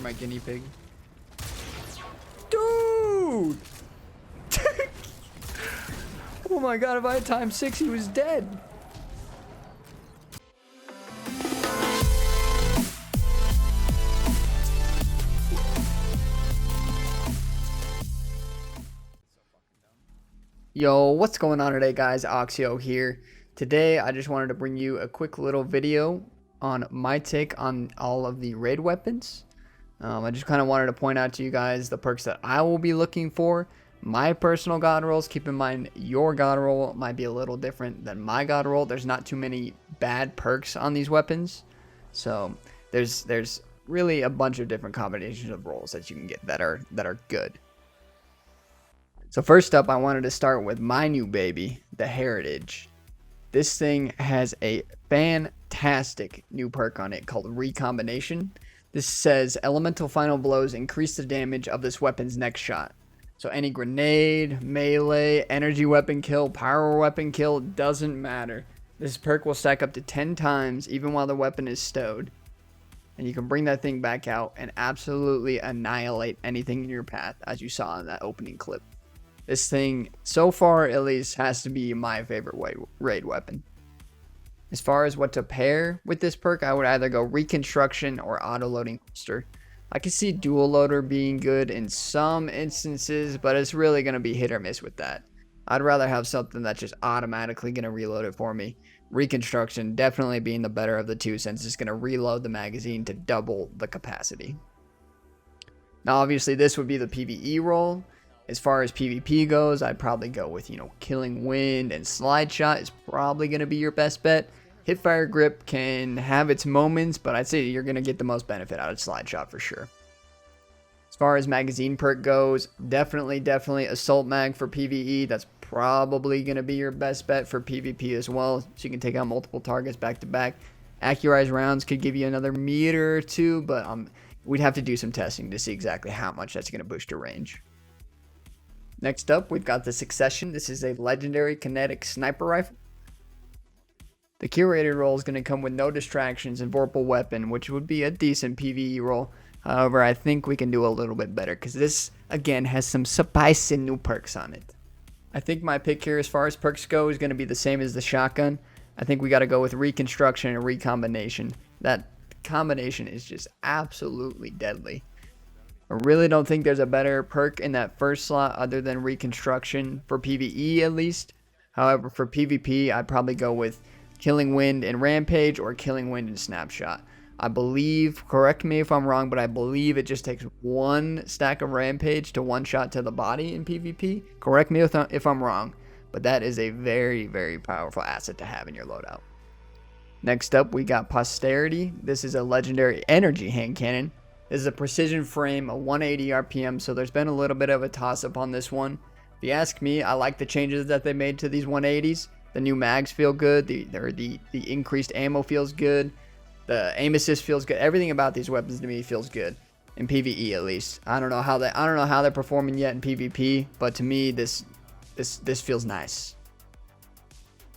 my guinea pig. Dude! Oh my god, if I had time 6, he was dead. Yo, what's going on today, guys? Oxio here. Today, I just wanted to bring you a quick little video on my take on all of the raid weapons. I just kind of wanted to point out to you guys the perks that I will be looking for. My personal god rolls. Keep in mind, your god roll might be a little different than my god roll. There's not too many bad perks on these weapons. So, there's really a bunch of different combinations of rolls that you can get that are good. So first up, I wanted to start with my new baby, the Heritage. This thing has a fantastic new perk on it called Recombination. This says elemental final blows increase the damage of this weapon's next shot. So any grenade, melee, energy weapon kill, power weapon kill, doesn't matter. This perk will stack up to 10 times even while the weapon is stowed. And you can bring that thing back out and absolutely annihilate anything in your path, as you saw in that opening clip. This thing, so far at least, has to be my favorite raid weapon. As far as what to pair with this perk, I would either go Reconstruction or Auto-Loading Holster. I can see Dual Loader being good in some instances, but it's really going to be hit or miss with that. I'd rather have something that's just automatically going to reload it for me. Reconstruction definitely being the better of the two, since it's going to reload the magazine to double the capacity. Now obviously this would be the PvE role. As far as PvP goes, I'd probably go with, Killing Wind and Slide Shot is probably going to be your best bet. Hipfire Grip can have its moments, but I'd say you're going to get the most benefit out of Slide Shot for sure. As far as magazine perk goes, definitely Assault Mag for PvE. That's probably going to be your best bet for PvP as well, so you can take out multiple targets back to back. Accurized rounds could give you another meter or two, but we'd have to do some testing to see exactly how much that's going to boost your range. Next up, we've got the Succession. This is a legendary kinetic sniper rifle. The curated roll is going to come with no distractions and Vorpal weapon, which would be a decent PvE roll. However, I think we can do a little bit better because this, again, has some spicy new perks on it. I think my pick here as far as perks go is going to be the same as the shotgun. I think we got to go with Reconstruction and Recombination. That combination is just absolutely deadly. I really don't think there's a better perk in that first slot other than Reconstruction, for PvE at least. However, for PvP, I'd probably go with Killing Wind and Rampage or Killing Wind and Snapshot. I believe, correct me if I'm wrong, but I believe it just takes one stack of Rampage to one shot to the body in PvP. Correct me if I'm wrong, but that is a very, very powerful asset to have in your loadout. Next up, we got Posterity. This is a legendary energy hand cannon. This is a precision frame, a 180 RPM, so there's been a little bit of a toss-up on this one. If you ask me, I like the changes that they made to these 180s. The new mags feel good, the increased ammo feels good, the aim assist feels good. Everything about these weapons to me feels good, in PvE at least. I don't know how they're performing yet in PvP, but to me this feels nice.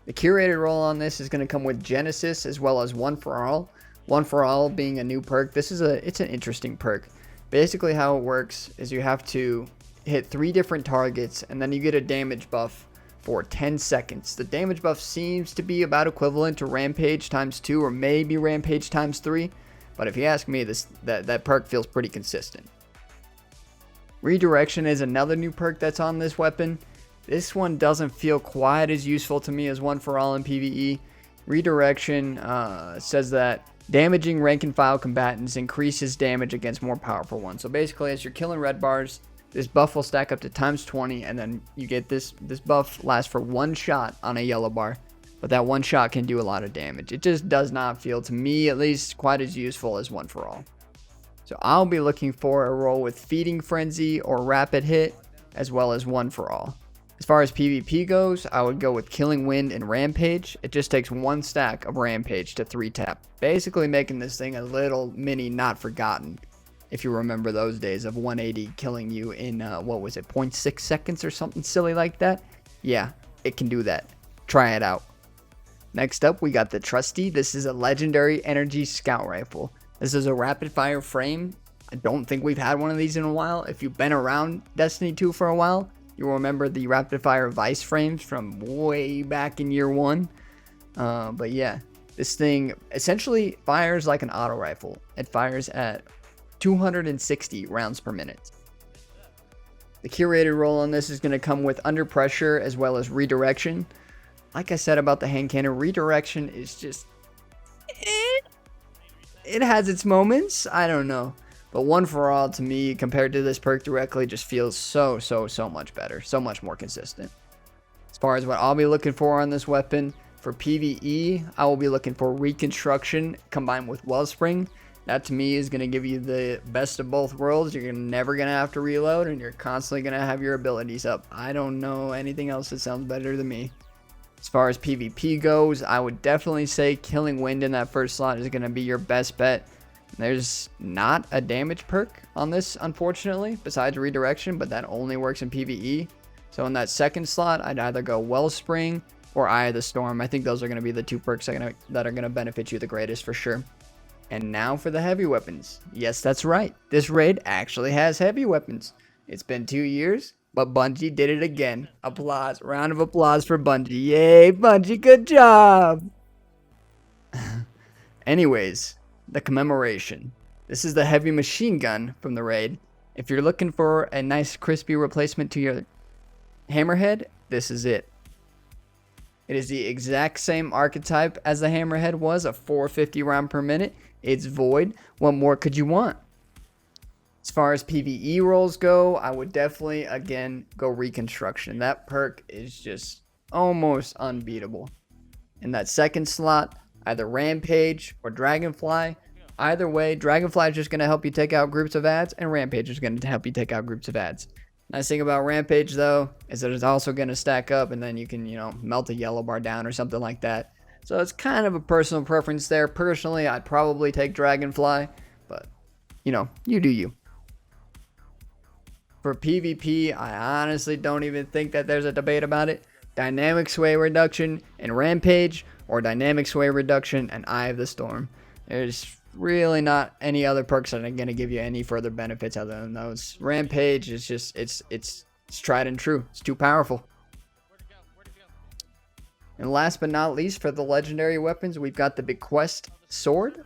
The curated roll on this is going to come with Genesis as well as One for All. One for All being a new perk. It's an interesting perk. Basically how it works is you have to hit 3 different targets and then you get a damage buff for 10 seconds. The damage buff seems to be about equivalent to Rampage times 2 or maybe Rampage times 3, but if you ask me, that perk feels pretty consistent. Redirection is another new perk that's on this weapon. This one doesn't feel quite as useful to me as One for All in PvE. Redirection says that damaging rank and file combatants increases damage against more powerful ones. So basically, as you're killing red bars, this buff will stack up to times 20, and then you get this buff lasts for one shot on a yellow bar. But that one shot can do a lot of damage. It just does not feel, to me at least, quite as useful as One for All. So I'll be looking for a roll with Feeding Frenzy or Rapid Hit, as well as One for All. As far as PvP goes, I would go with Killing Wind and Rampage. It just takes one stack of Rampage to 3-tap, basically making this thing a little mini Not Forgotten. If you remember those days of 180 killing you in, 0.6 seconds or something silly like that? Yeah, it can do that. Try it out. Next up, we got the Trusty. This is a legendary energy scout rifle. This is a rapid fire frame. I don't think we've had one of these in a while. If you've been around Destiny 2 for a while, you'll remember the rapid fire vice frames from way back in year 1. But yeah, this thing essentially fires like an auto rifle. It fires at 260 rounds per minute. The curated roll on this is going to come with under pressure as well as redirection. Like I said about the hand cannon, redirection is just... it has its moments. I don't know. But one for all, to me, compared to this perk directly, just feels so much better. So much more consistent. As far as what I'll be looking for on this weapon, for PvE, I will be looking for reconstruction combined with wellspring. That to me is going to give you the best of both worlds. You're never going to have to reload, and you're constantly going to have your abilities up. I don't know anything else that sounds better than me. As far as PvP goes, I would definitely say killing wind in that first slot is going to be your best bet. There's not a damage perk on this, unfortunately, besides redirection, but that only works in PvE. So in that second slot, I'd either go Wellspring or Eye of the Storm. I think those are going to be the two perks that are going to benefit you the greatest for sure. And now for the heavy weapons. Yes, that's right. This raid actually has heavy weapons. It's been 2 years, but Bungie did it again. Applause. Round of applause for Bungie. Yay, Bungie. Good job. Anyways, the commemoration. This is the heavy machine gun from the raid. If you're looking for a nice crispy replacement to your hammerhead, this is it. It is the exact same archetype as the hammerhead was, a 450 round per minute. It's void. What more could you want? As far as PvE rolls go, I would definitely, again, go reconstruction. That perk is just almost unbeatable. In that second slot, either Rampage or Dragonfly. Either way, Dragonfly is just going to help you take out groups of ads, and Rampage is going to help you take out groups of ads. Nice thing about Rampage, though, is that it's also going to stack up, and then you can, melt a yellow bar down or something like that. So it's kind of a personal preference there. Personally, I'd probably take Dragonfly, but, you do you. For PvP, I honestly don't even think that there's a debate about it. Dynamic Sway Reduction and Rampage, or Dynamic Sway Reduction and Eye of the Storm. There's really not any other perks that are going to give you any further benefits other than those. Rampage is just, it's tried and true. It's too powerful. And last but not least, for the legendary weapons, we've got the Bequest Sword.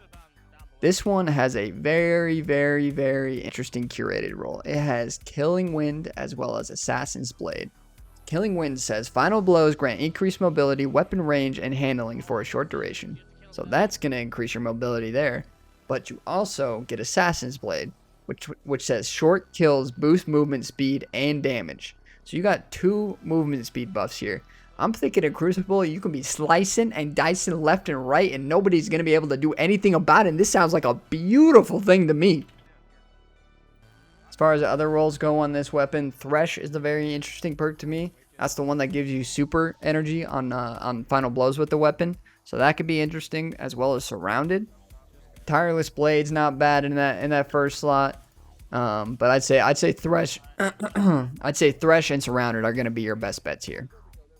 This one has a very interesting curated role. It has Killing Wind as well as Assassin's Blade. Killing Wind says, final blows grant increased mobility, weapon range, and handling for a short duration. So that's going to increase your mobility there. But you also get Assassin's Blade, which says short kills boost movement speed and damage. So you got 2 movement speed buffs here. I'm thinking in Crucible, you can be slicing and dicing left and right, and nobody's going to be able to do anything about it. And this sounds like a beautiful thing to me. As far as the other roles go on this weapon, Thresh is the very interesting perk to me. That's the one that gives you super energy on final blows with the weapon. So that could be interesting, as well as Surrounded. Tireless Blade's not bad in that first slot. But I'd say Thresh I'd say Thresh and Surrounded are going to be your best bets here.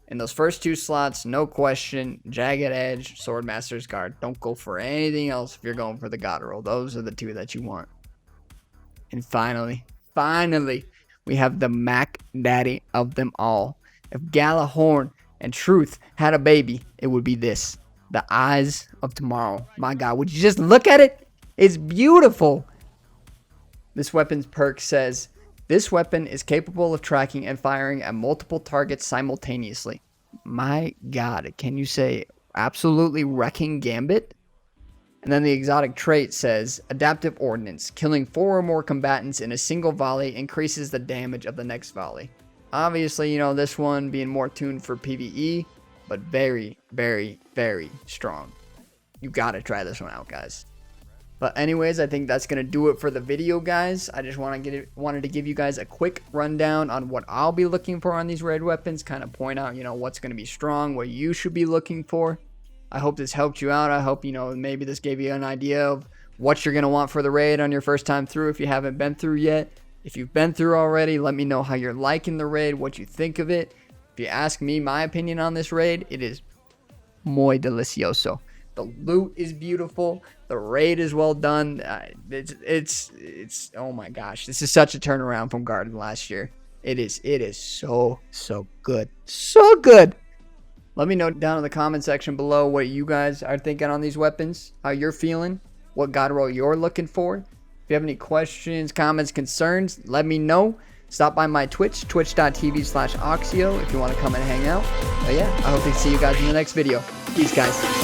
In those first 2 slots, no question, Jagged Edge, Swordmaster's Guard. Don't go for anything else if you're going for the God roll. Those are the 2 that you want. And finally, we have the Mac Daddy of them all. If Galahorn and Truth had a baby, it would be this. The Eyes of Tomorrow. My God, would you just look at it? It's beautiful. This weapon's perk says, this weapon is capable of tracking and firing at multiple targets simultaneously. My God, can you say absolutely wrecking Gambit? And then the exotic trait says, Adaptive Ordnance. Killing 4 or more combatants in a single volley increases the damage of the next volley. Obviously, this one being more tuned for PvE, but very strong. You gotta try this one out, guys. But anyways, I think that's going to do it for the video, guys. I just wanted to give you guys a quick rundown on what I'll be looking for on these raid weapons. Kind of point out, what's going to be strong, what you should be looking for. I hope this helped you out. I hope, maybe this gave you an idea of what you're going to want for the raid on your first time through if you haven't been through yet. If you've been through already, let me know how you're liking the raid, what you think of it. If you ask me my opinion on this raid, it is muy delicioso. The loot is beautiful. The raid is well done. It's oh my gosh, this is such a turnaround from Garden last year. It is so good, so good. Let me know down in the comment section below what you guys are thinking on these weapons, how you're feeling, what God roll you're looking for. If you have any questions, comments, concerns, let me know. Stop by my Twitch, twitch.tv/Oxio if you want to come and hang out. But yeah, I hope to see you guys in the next video. Peace, guys.